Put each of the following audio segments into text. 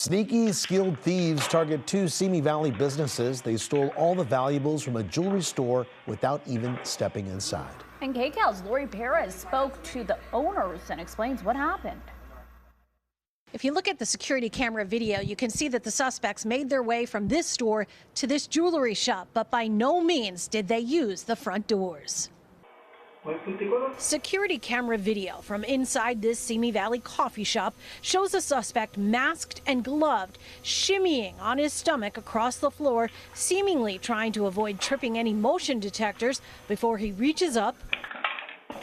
Sneaky, skilled thieves target two Simi Valley businesses. They stole all the valuables from a jewelry store without even stepping inside. And KCAL's Laurie Perez spoke to the owners and explains what happened. If you look at the security camera video, you can see that the suspects made their way from this store to this jewelry shop, but by no means did they use the front doors. Security camera video from inside this Simi Valley coffee shop shows a suspect masked and gloved, shimmying on his stomach across the floor, seemingly trying to avoid tripping any motion detectors before he reaches up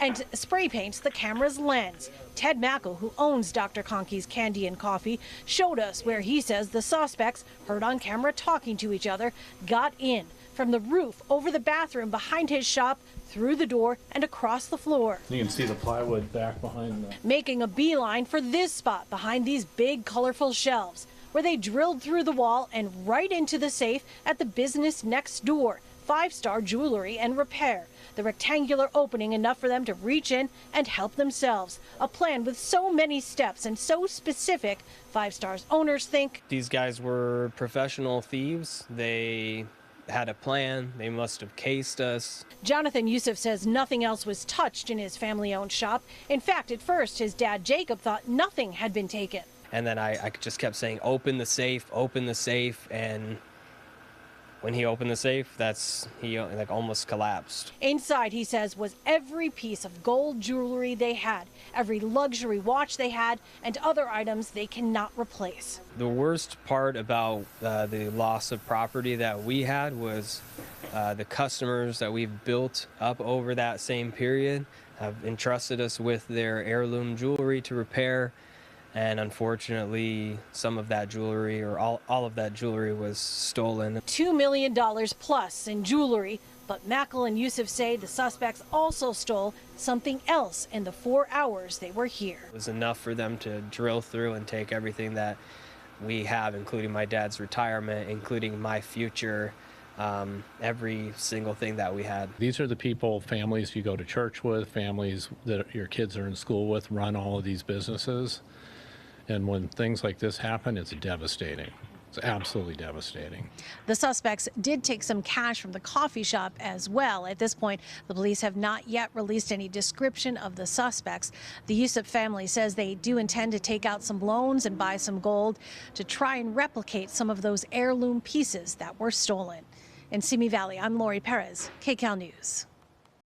and spray paints the camera's lens. Ted Mackle, who owns Dr. Conkey's Candy and Coffee, showed us where he says the suspects, heard on camera talking to each other, got in from the roof over the bathroom behind his shop, through the door and across the floor. You can see the plywood back behind them. Making a beeline for this spot behind these big colorful shelves, where they drilled through the wall and right into the safe at the business next door, 5-Star Jewelry and Repair. The rectangular opening enough for them to reach in and help themselves. A plan with so many steps and so specific, 5-Star's owners think these guys were professional thieves. They had a plan. They must have cased us. Jonathan Yusuf says nothing else was touched in his family-owned shop. In fact, at first, his dad Jacob thought nothing had been taken. And then I just kept saying, open the safe, and when he opened the safe, he like almost collapsed. Inside, he says, was every piece of gold jewelry they had, every luxury watch they had, and other items they cannot replace. The worst part about the loss of property that we had was the customers that we've built up over that same period have entrusted us with their heirloom jewelry to repair. And unfortunately, some of that jewelry, or all of that jewelry, was stolen. $2 million plus in jewelry, but Mackle and Yusuf say the suspects also stole something else in the 4 hours they were here. It was enough for them to drill through and take everything that we have, including my dad's retirement, including my future, every single thing that we had. These are the people, families you go to church with, families that your kids are in school with, run all of these businesses. And when things like this happen, it's devastating. It's absolutely devastating. The suspects did take some cash from the coffee shop as well. At this point, the police have not yet released any description of the suspects. The Yusuf family says they do intend to take out some loans and buy some gold to try and replicate some of those heirloom pieces that were stolen. In Simi Valley, I'm Laurie Perez, KCAL News.